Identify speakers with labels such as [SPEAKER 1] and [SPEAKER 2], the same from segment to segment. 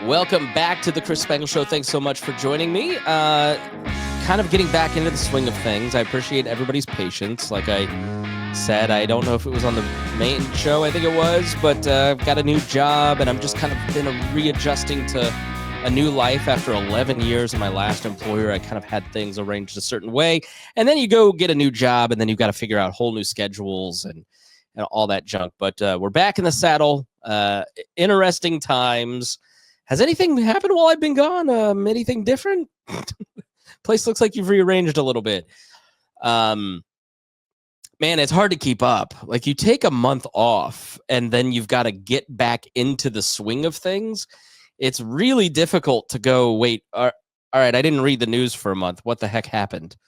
[SPEAKER 1] Welcome back to the Chris Spangle Show. Thanks so much for joining me. Kind of getting back into the swing of things. I appreciate everybody's patience. Like I said, I don't know if it was on the main show, I think it was, but I've got a new job and I'm just kind of been readjusting to a new life after 11 years in my last employer. I kind of had things arranged a certain way, and then you go get a new job and then you've got to figure out whole new schedules and all that junk. But we're back in the saddle. Interesting times. Has anything happened while I've been gone? Anything different? Place looks like you've rearranged a little bit. Man, it's hard to keep up. Like, you take a month off and then you've got to get back into the swing of things. It's really difficult to go, wait, all right, I didn't read the news for a month. What the heck happened?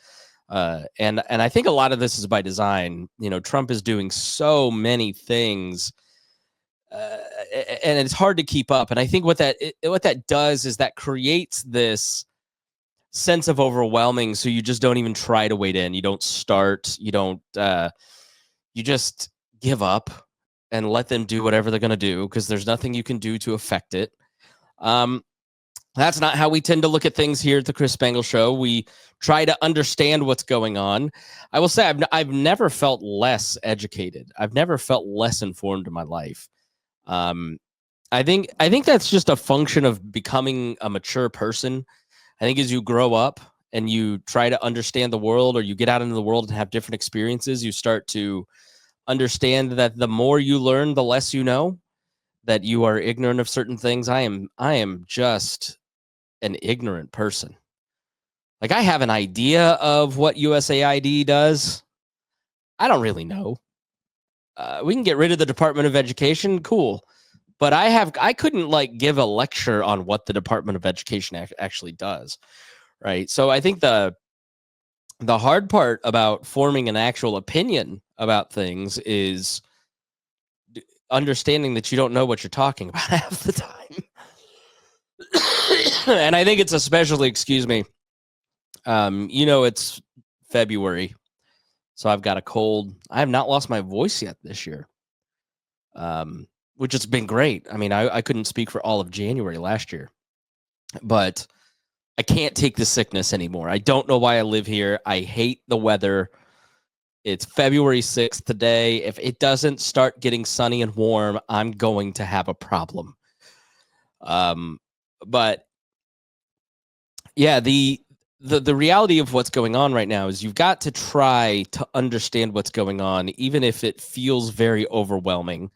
[SPEAKER 1] And I think a lot of this is by design. You know, Trump is doing so many things, and it's hard to keep up. And I think what that does is that creates this sense of overwhelming. So you just don't even try to wade in. You don't start. You don't. You just give up and let them do whatever they're going to do, because there's nothing you can do to affect it. That's not how we tend to look at things here at the Chris Spangle Show. We try to understand what's going on. I will say I've never felt less educated. I've never felt less informed in my life. I think that's just a function of becoming a mature person. I think as you grow up and you try to understand the world, or you get out into the world and have different experiences, you start to understand that the more you learn, the less you know, that you are ignorant of certain things. I am just an ignorant person. Like, I have an idea of what USAID does. I don't really know. We can get rid of the Department of Education, cool. But I couldn't like give a lecture on what the Department of Education actually does, right? So I think the hard part about forming an actual opinion about things is understanding that you don't know what you're talking about half the time. And I think it's especially, it's February, so I've got a cold. I have not lost my voice yet this year, which has been great. I mean, I couldn't speak for all of January last year, but I can't take the sickness anymore. I don't know why I live here. I hate the weather. It's February 6th today. If it doesn't start getting sunny and warm, I'm going to have a problem. But yeah, the reality of what's going on right now is you've got to try to understand what's going on, even if it feels very overwhelming.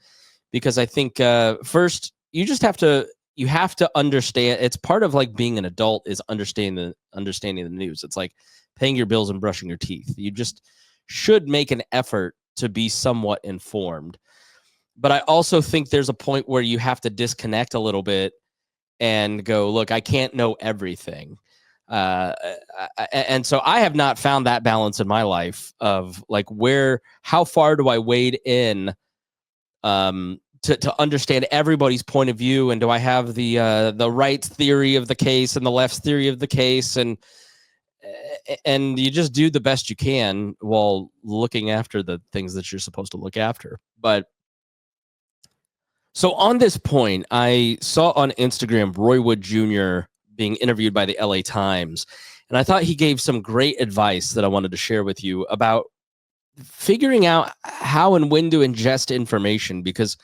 [SPEAKER 1] Because I think first you have to understand. It's part of like being an adult is understanding the news. It's like paying your bills and brushing your teeth. You just should make an effort to be somewhat informed. But I also think there's a point where you have to disconnect a little bit and go, look, I can't know everything. And so I have not found that balance in my life of like how far do I wade in to understand everybody's point of view, and do I have the right theory of the case and the left theory of the case, and you just do the best you can while looking after the things that you're supposed to look after. But so on this point, I saw on Instagram Roy Wood Jr. being interviewed by the LA Times, and I thought he gave some great advice that I wanted to share with you about figuring out how and when to ingest information, because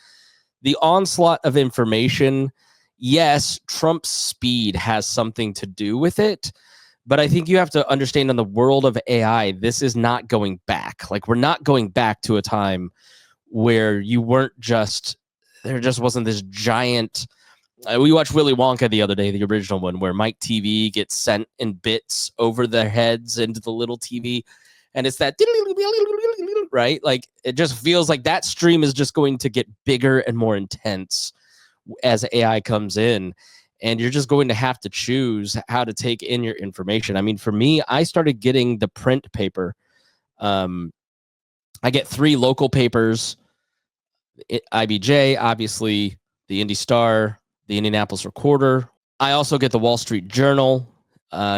[SPEAKER 1] the onslaught of information, yes, Trump's speed has something to do with it, but I think you have to understand, in the world of AI, this is not going back. Like, we're not going back to a time where there just wasn't this giant. We watched Willy Wonka the other day, the original one, where Mike TV gets sent in bits over their heads into the little TV. And it's that, right? Like, it just feels like that stream is just going to get bigger and more intense as AI comes in. And you're just going to have to choose how to take in your information. I mean, for me, I started getting the print paper. I get 3 local papers, IBJ, obviously, the Indy Star, the Indianapolis Recorder. I also get the Wall Street Journal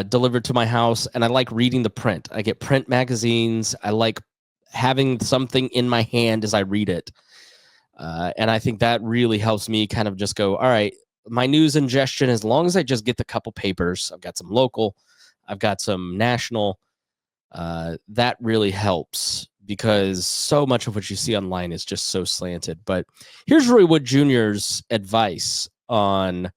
[SPEAKER 1] delivered to my house, and I like reading the print. I get print magazines. I like having something in my hand as I read it. And I think that really helps me kind of just go, all right, my news ingestion, as long as I just get the couple papers, I've got some local, I've got some national, that really helps, because so much of what you see online is just so slanted. But here's Roy Wood Jr.'s advice on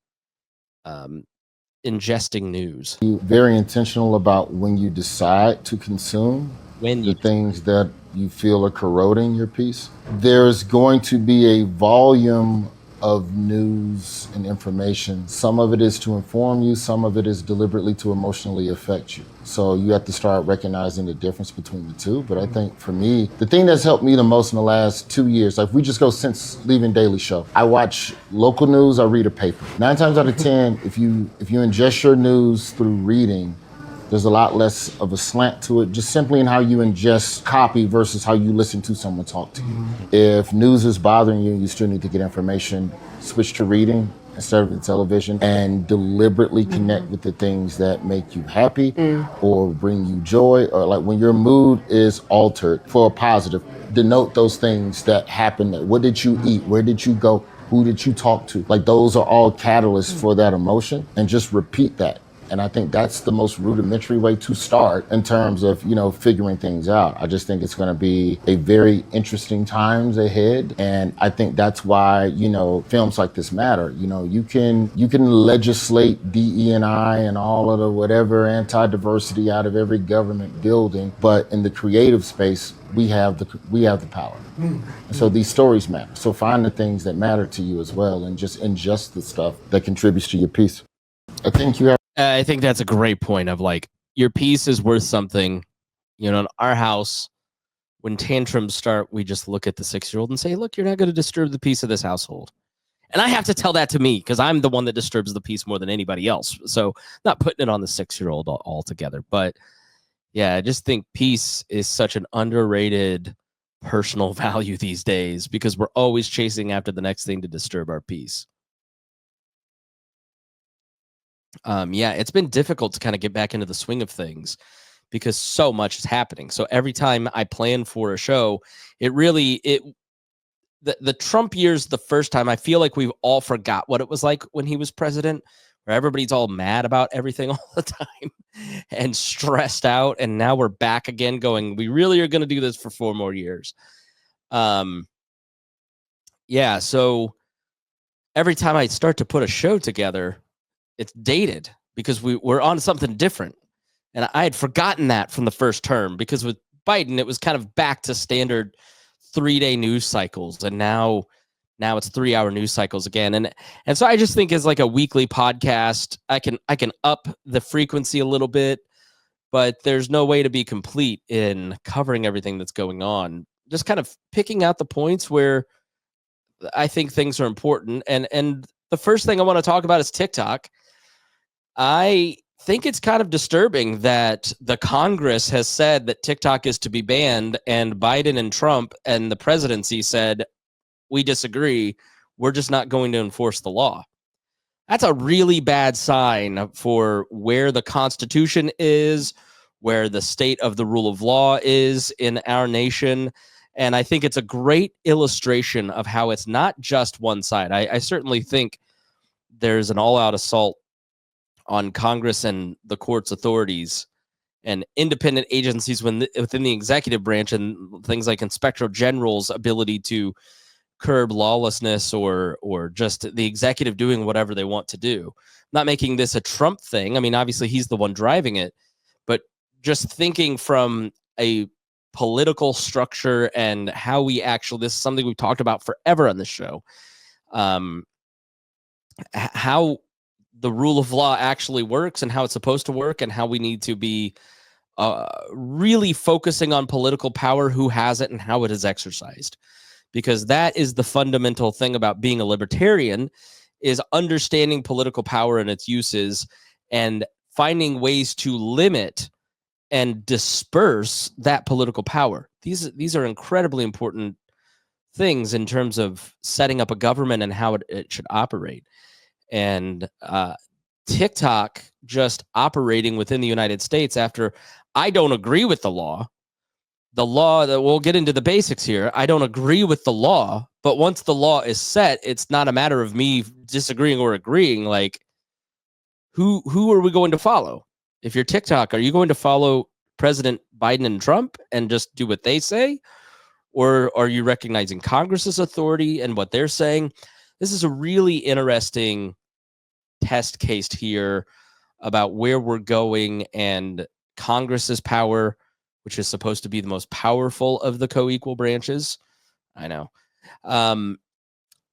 [SPEAKER 1] ingesting news.
[SPEAKER 2] Be very intentional about when you decide to consume the things that you feel are corroding your peace. There's going to be a volume of news and information. Some of it is to inform you, some of it is deliberately to emotionally affect you. So you have to start recognizing the difference between the two. But I think for me, the thing that's helped me the most in the last 2 years, like we just go since leaving Daily Show, I watch local news, I read a paper. 9 times out of 10, if you ingest your news through reading, there's a lot less of a slant to it, just simply in how you ingest copy versus how you listen to someone talk to you. If news is bothering you, you still need to get information, switch to reading instead of the television, and deliberately connect with the things that make you happy or bring you joy, or like when your mood is altered for a positive, denote those things that happen. What did you eat? Where did you go? Who did you talk to? Like those are all catalysts for that emotion, and just repeat that. And I think that's the most rudimentary way to start in terms of, figuring things out. I just think it's going to be a very interesting times ahead. And I think that's why, films like this matter. You can legislate DE&I and all of the whatever anti-diversity out of every government building. But in the creative space, we have the power. And so these stories matter. So find the things that matter to you as well, and just ingest the stuff that contributes to your piece.
[SPEAKER 1] I think that's a great point of like, your piece is worth something. In our house, when tantrums start, we just look at the 6-year-old and say, look, you're not going to disturb the peace of this household. And I have to tell that to me, because I'm the one that disturbs the peace more than anybody else. So not putting it on the 6-year-old altogether. But yeah, I just think peace is such an underrated personal value these days, because we're always chasing after the next thing to disturb our peace. Yeah, it's been difficult to kind of get back into the swing of things, because so much is happening. So every time I plan for a show, the Trump years, the first time, I feel like we've all forgot what it was like when he was president, where everybody's all mad about everything all the time and stressed out. And now we're back again going, we really are going to do this for 4 more years. Yeah, so every time I start to put a show together, it's dated, because we're on something different. And I had forgotten that from the first term, because with Biden, it was kind of back to standard 3-day news cycles. And now it's 3-hour news cycles again. And so I just think as like a weekly podcast, I can up the frequency a little bit, but there's no way to be complete in covering everything that's going on. Just kind of picking out the points where I think things are important. And the first thing I want to talk about is TikTok. I think it's kind of disturbing that the Congress has said that TikTok is to be banned, and Biden and Trump and the presidency said, we disagree. We're just not going to enforce the law. That's a really bad sign for where the Constitution is, where the state of the rule of law is in our nation. And I think it's a great illustration of how it's not just one side. I certainly think there's an all-out assault on Congress and the court's authorities and independent agencies within the executive branch, and things like Inspector General's ability to curb lawlessness, or just the executive doing whatever they want to do. I'm not making this a Trump thing. I mean, obviously he's the one driving it, but just thinking from a political structure and how this is something we've talked about forever on this show. How the rule of law actually works, and how it's supposed to work, and how we need to be really focusing on political power, who has it and how it is exercised. Because that is the fundamental thing about being a libertarian, is understanding political power and its uses, and finding ways to limit and disperse that political power. These are incredibly important things in terms of setting up a government and how it should operate. And TikTok just operating within the United States after, I don't agree with the law that we'll get into the basics here. I don't agree with the law, But once the law is set, it's not a matter of me disagreeing or agreeing. Like, who are we going to follow? If you're TikTok, are you going to follow President Biden and Trump and just do what they say? Or are you recognizing Congress's authority and what they're saying? This is a really interesting test case here about where we're going and Congress's power, which is supposed to be the most powerful of the co-equal branches. I know.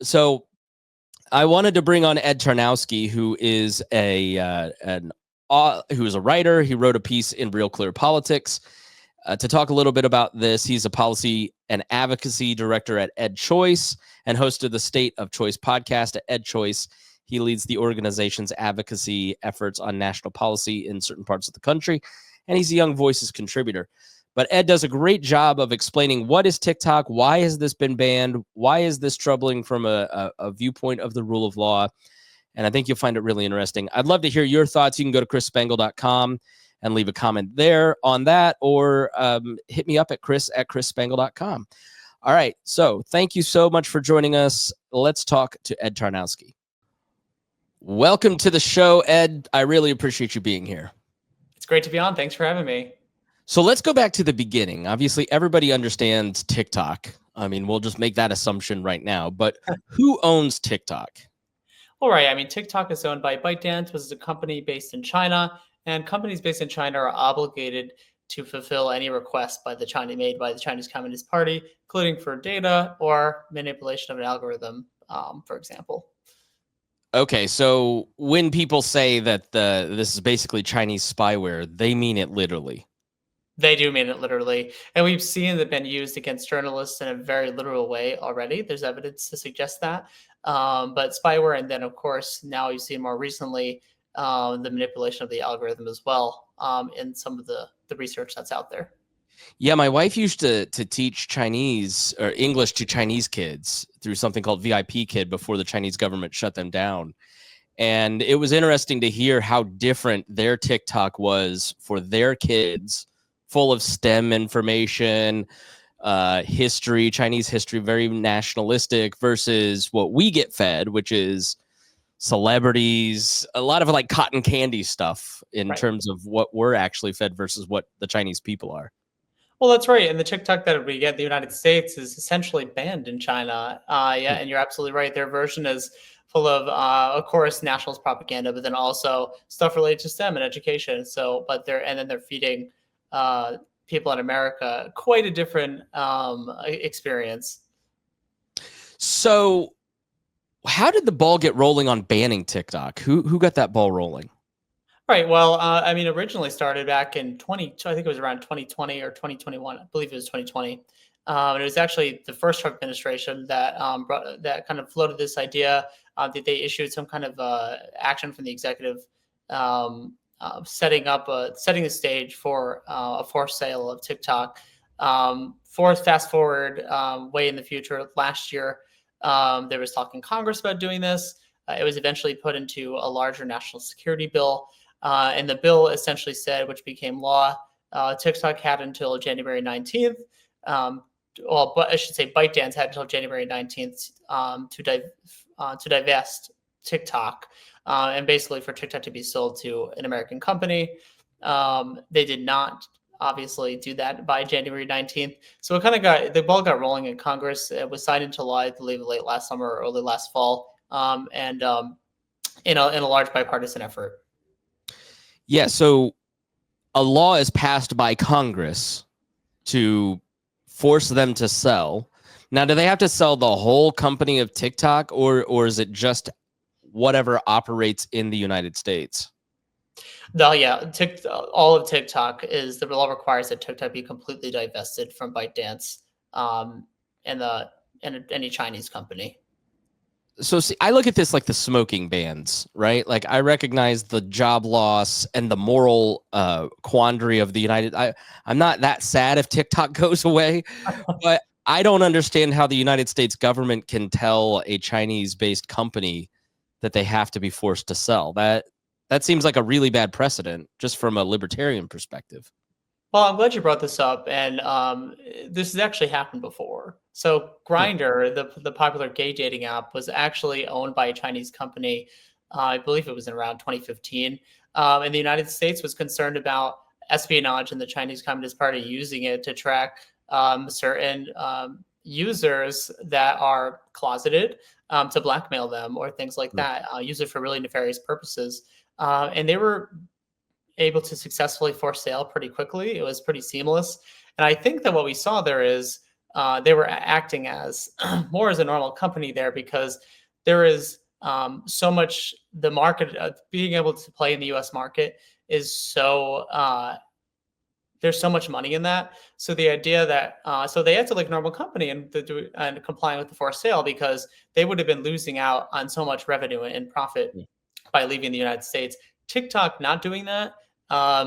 [SPEAKER 1] So I wanted to bring on Ed Tarnowski, who is a writer. He wrote a piece in Real Clear Politics to talk a little bit about this. He's a policy and advocacy director at EdChoice and host of the State of Choice podcast at EdChoice. He leads the organization's advocacy efforts on national policy in certain parts of the country, and he's a Young Voices contributor. But Ed does a great job of explaining what is TikTok, why has this been banned, why is this troubling from a viewpoint of the rule of law, and I think you'll find it really interesting. I'd love to hear your thoughts. You can go to chrisspangle.com and leave a comment there on that, or hit me up at chris@chrisspangle.com. All right, so thank you so much for joining us. Let's talk to Ed Tarnowski. Welcome to the show, Ed. I really appreciate you being here.
[SPEAKER 3] It's great to be on. Thanks for having me.
[SPEAKER 1] So let's go back to the beginning. Obviously, everybody understands TikTok. I mean, we'll just make that assumption right now. But who owns TikTok?
[SPEAKER 3] All right. I mean, TikTok is owned by ByteDance, which is a company based in China. And companies based in China are obligated to fulfill any request made by the Chinese Communist Party, including for data or manipulation of an algorithm, for example.
[SPEAKER 1] Okay, so when people say that this is basically Chinese spyware, they mean it literally.
[SPEAKER 3] They do mean it literally. And we've seen it been used against journalists in a very literal way already. There's evidence to suggest that. But spyware, and then, of course, now you see more recently the manipulation of the algorithm as well in some of the research that's out there.
[SPEAKER 1] Yeah, my wife used to teach Chinese or English to Chinese kids through something called VIP Kid before the Chinese government shut them down. And it was interesting to hear how different their TikTok was for their kids, full of STEM information, history, Chinese history, very nationalistic, versus what we get fed, which is celebrities, a lot of like cotton candy stuff in terms of what we're actually fed versus what the Chinese people are.
[SPEAKER 3] Well, that's right. And the TikTok that we get in the United States is essentially banned in China. Yeah, and you're absolutely right. Their version is full of course, nationalist propaganda, but then also stuff related to STEM and education. So, then they're feeding people in America quite a different experience.
[SPEAKER 1] So how did the ball get rolling on banning TikTok? Who got that ball rolling?
[SPEAKER 3] Right. Well, I mean, originally started back in I think it was around 2020 or 2021. I believe it was 2020. And it was actually the first Trump administration that kind of floated this idea that they issued some kind of action from the executive setting the stage for a forced sale of TikTok. Fast forward way in the future, last year, there was talk in Congress about doing this. It was eventually put into a larger national security bill. And the bill essentially said, which became law, TikTok had until January 19th. But I should say ByteDance had until January 19th to divest TikTok, and basically for TikTok to be sold to an American company. They did not obviously do that by January 19th. So it kind of the ball got rolling in Congress. It was signed into law, I believe, late last summer or early last fall, in a large bipartisan effort.
[SPEAKER 1] Yeah, so a law is passed by Congress to force them to sell. Now, do they have to sell the whole company of TikTok, or is it just whatever operates in the United States?
[SPEAKER 3] No, yeah, all of TikTok the law requires that TikTok be completely divested from ByteDance and any Chinese company.
[SPEAKER 1] So see, I look at this like the smoking bans, right? Like I recognize the job loss and the moral quandary of the I'm not that sad if TikTok goes away, but I don't understand how the United States government can tell a Chinese-based company that they have to be forced to sell. That seems like a really bad precedent just from a libertarian perspective.
[SPEAKER 3] Well, I'm glad you brought this up, and this has actually happened before. So Grindr, the popular gay dating app, was actually owned by a Chinese company. I believe it was in around 2015. And the United States was concerned about espionage and the Chinese Communist Party using it to track certain users that are closeted to blackmail them or things like that, use it for really nefarious purposes. And they were able to successfully force sale pretty quickly. It was pretty seamless. And I think that what we saw there is they were acting as more as a normal company there, because there is so much, the market, being able to play in the US market is so, there's so much money in that. So the idea that, so they acted like a normal company and complying with the forced sale, because they would have been losing out on so much revenue and profit by leaving the United States. TikTok not doing that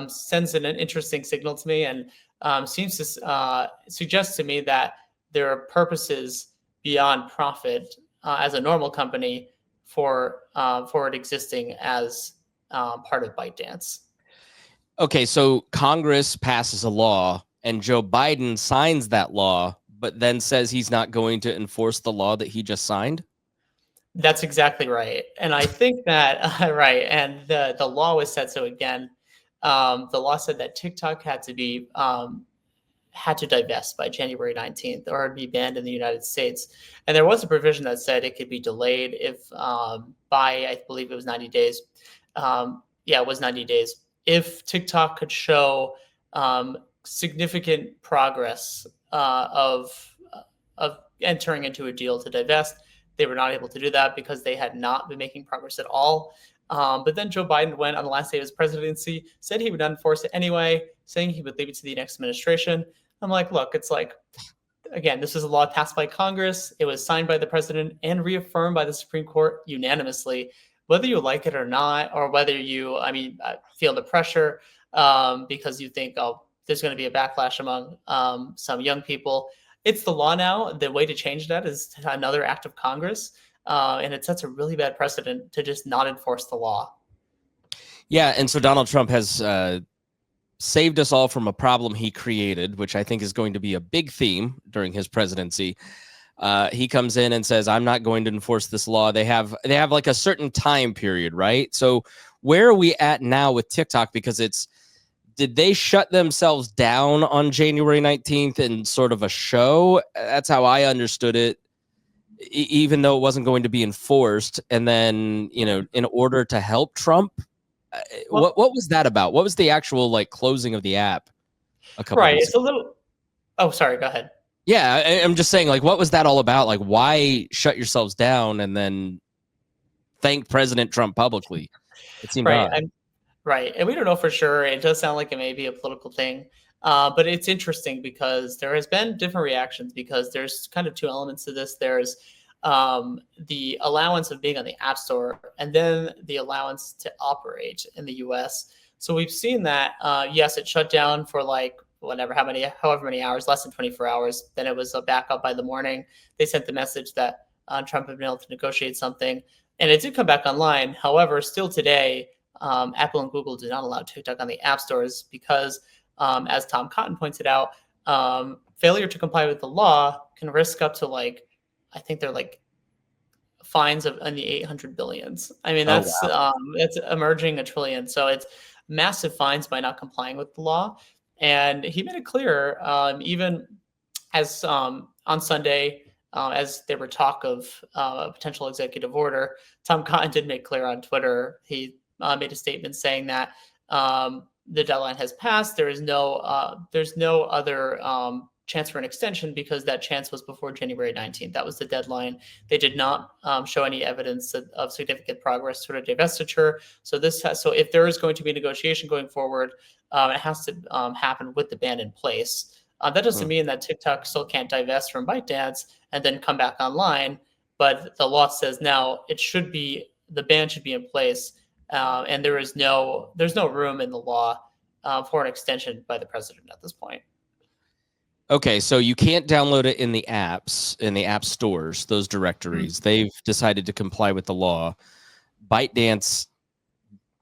[SPEAKER 3] sends an interesting signal to me, and seems to suggest to me that there are purposes beyond profit as a normal company for it existing as part of ByteDance.
[SPEAKER 1] Okay, so Congress passes a law and Joe Biden signs that law, but then says he's not going to enforce the law that he just signed?
[SPEAKER 3] That's exactly right. And I think that, right. And the law was said so again. The law said that TikTok had to divest by January 19th or be banned in the United States. And there was a provision that said it could be delayed if by, I believe it was 90 days. Yeah, it was 90 days. If TikTok could show significant progress of entering into a deal to divest. They were not able to do that because they had not been making progress at all. But then Joe Biden went on the last day of his presidency, said he would not enforce it anyway, saying he would leave it to the next administration. I'm like, look, it's like, again, this is a law passed by Congress. It was signed by the president and reaffirmed by the Supreme Court unanimously. Whether you like it or not, or whether you, feel the pressure because you think, oh, there's going to be a backlash among some young people. It's the law now. The way to change that is another act of Congress. And it sets a really bad precedent to just not enforce the law.
[SPEAKER 1] Yeah. And so Donald Trump has saved us all from a problem he created, which I think is going to be a big theme during his presidency. He comes in and says, I'm not going to enforce this law. They have like a certain time period, right? So where are we at now with TikTok? Because did they shut themselves down on January 19th in sort of a show? That's how I understood it, even though it wasn't going to be enforced. And then, in order to help Trump, what was that about? What was the actual closing of the app?
[SPEAKER 3] It's a little, oh, sorry, go ahead.
[SPEAKER 1] Yeah, I'm just saying, what was that all about? Why shut yourselves down and then thank President Trump publicly? It seemed odd.
[SPEAKER 3] Right. And we don't know for sure. It does sound like it may be a political thing. But it's interesting because there has been different reactions, because there's kind of two elements to this. There's the allowance of being on the App Store, and then the allowance to operate in the US. So we've seen that, yes, it shut down for however many hours, less than 24 hours. Then it was back up by the morning. They sent the message that Trump had been able to negotiate something, and it did come back online. However, still today, Apple and Google did not allow TikTok on the app stores because, as Tom Cotton pointed out, failure to comply with the law can risk up to I think they're fines in the 800 billions. I mean, that's that's emerging a trillion. So it's massive fines by not complying with the law. And he made it clear, even as on Sunday, as there were talk of a potential executive order, Tom Cotton did make clear on Twitter. He made a statement saying that the deadline has passed. There's no other chance for an extension, because that chance was before January 19th. That was the deadline. They did not show any evidence of significant progress toward a divestiture. So if there is going to be negotiation going forward, it has to happen with the ban in place. That doesn't mean that TikTok still can't divest from ByteDance and then come back online. But the law says now the ban should be in place. And there's no room in the law for an extension by the president at this point.
[SPEAKER 1] Okay, so you can't download it in the apps, in the app stores, those directories. Mm-hmm. They've decided to comply with the law. ByteDance,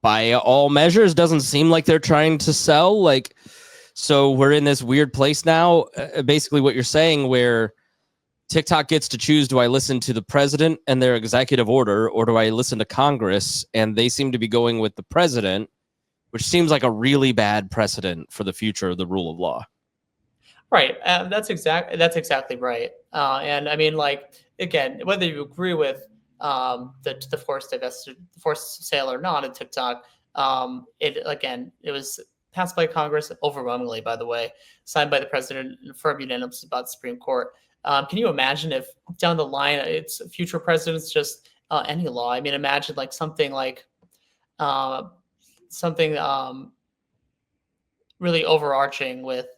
[SPEAKER 1] by all measures, doesn't seem like they're trying to sell. So we're in this weird place now. Basically, what you're saying, where TikTok gets to choose: do I listen to the president and their executive order, or do I listen to Congress? And they seem to be going with the president, which seems like a really bad precedent for the future of the rule of law.
[SPEAKER 3] Right. That's exactly right. And I mean, like, again, whether you agree with the forced sale or not in TikTok, it was passed by Congress overwhelmingly, by the way, signed by the president, and firm unanimous about the Supreme Court. Can you imagine if down the line it's future presidents just any law? I mean, imagine like something like something really overarching with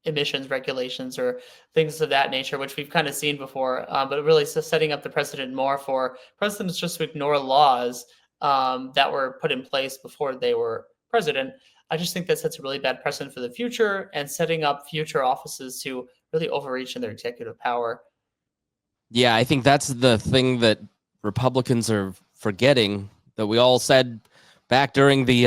[SPEAKER 3] emissions regulations or things of that nature, which we've kind of seen before, but really setting up the precedent more for presidents just to ignore laws that were put in place before they were president. I just think that sets a really bad precedent for the future and setting up future offices to really overreach in their executive power.
[SPEAKER 1] Yeah, I think that's the thing that Republicans are forgetting, that we all said back during the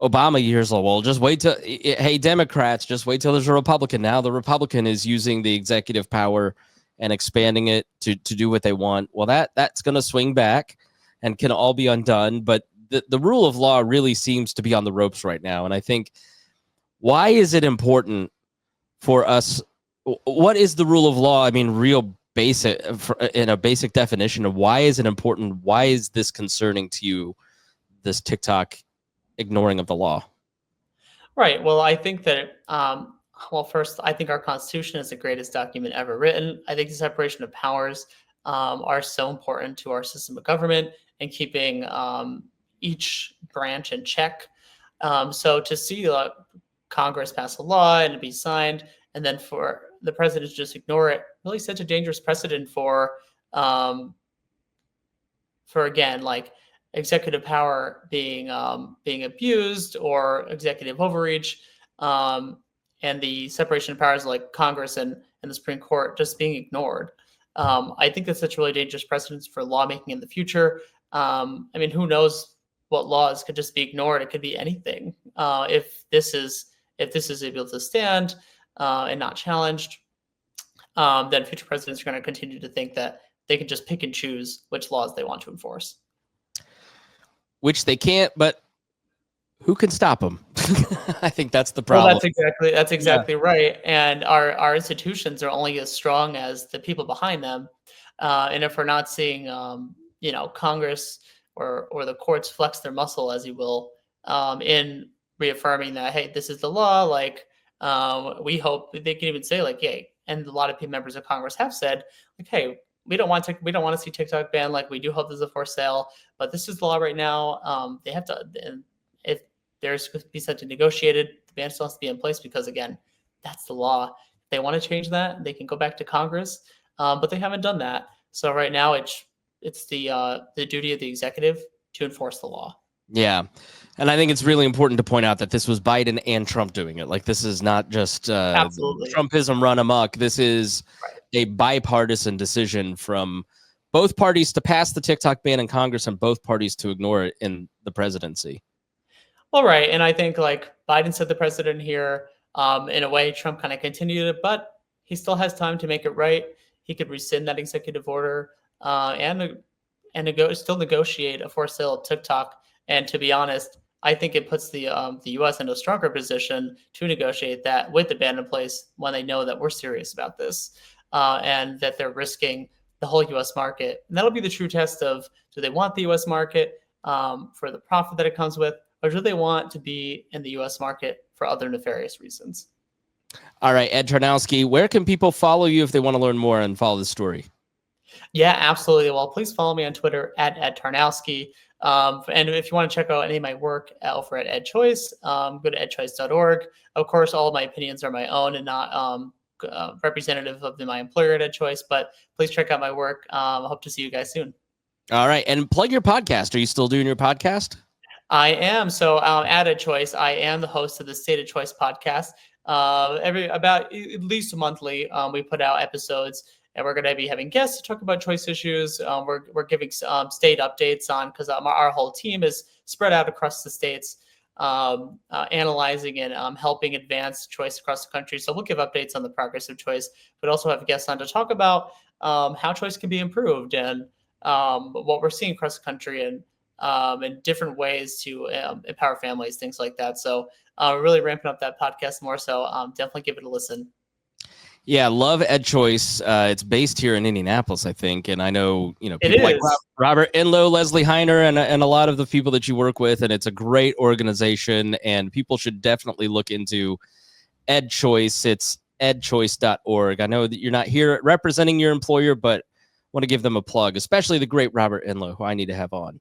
[SPEAKER 1] Obama years. Well, just wait till, hey, Democrats, just wait till there's a Republican. Now the Republican is using the executive power and expanding it to do what they want. Well, that's going to swing back and can all be undone. But the rule of law really seems to be on the ropes right now. And I think, why is it important for us? What is the rule of law? I mean, real basic, in a basic definition of why is it important? Why is this concerning to you, this TikTok ignoring of the law?
[SPEAKER 3] Right. Well, I think that, first, I think our Constitution is the greatest document ever written. I think the separation of powers are so important to our system of government and keeping each branch in check. So to see Congress pass a law and it be signed, and then for the president to just ignore it, really sets a dangerous precedent for again, like, executive power being abused or executive overreach, and the separation of powers like Congress and the Supreme Court just being ignored. I think that's such really dangerous precedents for lawmaking in the future. I mean, who knows what laws could just be ignored? It could be anything. If this is able to stand and not challenged, then future presidents are going to continue to think that they can just pick and choose which laws they want to enforce.
[SPEAKER 1] Which they can't, but who can stop them? I think that's the problem.
[SPEAKER 3] Well, that's exactly right. And our institutions are only as strong as the people behind them. And if we're not seeing, Congress or the courts flex their muscle, as you will, in reaffirming that, hey, this is the law. Like, we hope they can even say, like, hey, and a lot of members of Congress have said, like, hey, we don't want to see TikTok banned. Like, we do hope there's a forced sale, but this is the law right now. They have to, and if there's going to be something negotiated, the ban still has to be in place because, again, that's the law. If they want to change that, they can go back to Congress, but they haven't done that. So right now, it's the duty of the executive to enforce the law.
[SPEAKER 1] Yeah. And I think it's really important to point out that this was Biden and Trump doing it. Like, this is not just Trumpism run amok. This is a bipartisan decision from both parties to pass the TikTok ban in Congress and both parties to ignore it in the presidency.
[SPEAKER 3] All right. And I think, like, Biden set the precedent here. In a way, Trump kind of continued it, but he still has time to make it right. He could rescind that executive order and still negotiate a forced sale of TikTok. And to be honest, I think it puts the U.S. in a stronger position to negotiate that with the ban in place when they know that we're serious about this and that they're risking the whole U.S. market. And that'll be the true test of, do they want the U.S. market for the profit that it comes with, or do they want to be in the U.S. market for other nefarious reasons?
[SPEAKER 1] All right, Ed Tarnowski, where can people follow you if they want to learn more and follow the story?
[SPEAKER 3] Yeah, absolutely. Well, please follow me on Twitter at Ed Tarnowski. And if you want to check out any of my work over at EdChoice, go to edchoice.org. Of course, all of my opinions are my own and not representative of my employer at EdChoice, but please check out my work. I hope to see you guys soon.
[SPEAKER 1] All right. And plug your podcast. Are you still doing your podcast?
[SPEAKER 3] I am. So at EdChoice, I am the host of the State of Choice podcast. About at least monthly, we put out episodes. And we're going to be having guests to talk about choice issues. We're giving state updates on, because our whole team is spread out across the states. analyzing and helping advance choice across the country. So we'll give updates on the progress of choice, but also have guests on to talk about how choice can be improved and what we're seeing across the country and different ways to empower families, things like that. So we're really ramping up that podcast more. So definitely give it a listen.
[SPEAKER 1] Yeah, love EdChoice. It's based here in Indianapolis, I think, and I know people like Robert Enlow, Leslie Heiner, and a lot of the people that you work with, and it's a great organization, and people should definitely look into EdChoice. It's edchoice.org. I know that you're not here representing your employer, but want to give them a plug, especially the great Robert Enlow, who I need to have on.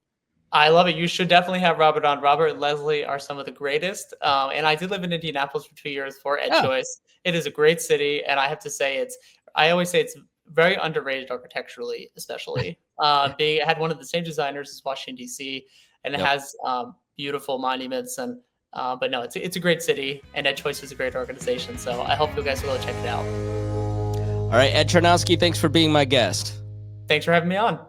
[SPEAKER 3] I love it. You should definitely have Robert on. Robert and Leslie are some of the greatest. And I did live in Indianapolis for 2 years for EdChoice. It is a great city. And I have to say I always say it's very underrated architecturally, especially. It had one of the same designers as Washington, D.C., and it has beautiful monuments. And but no, it's a great city, and EdChoice is a great organization. So I hope you guys will go check it out.
[SPEAKER 1] All right, Ed Tarnowski, thanks for being my guest.
[SPEAKER 3] Thanks for having me on.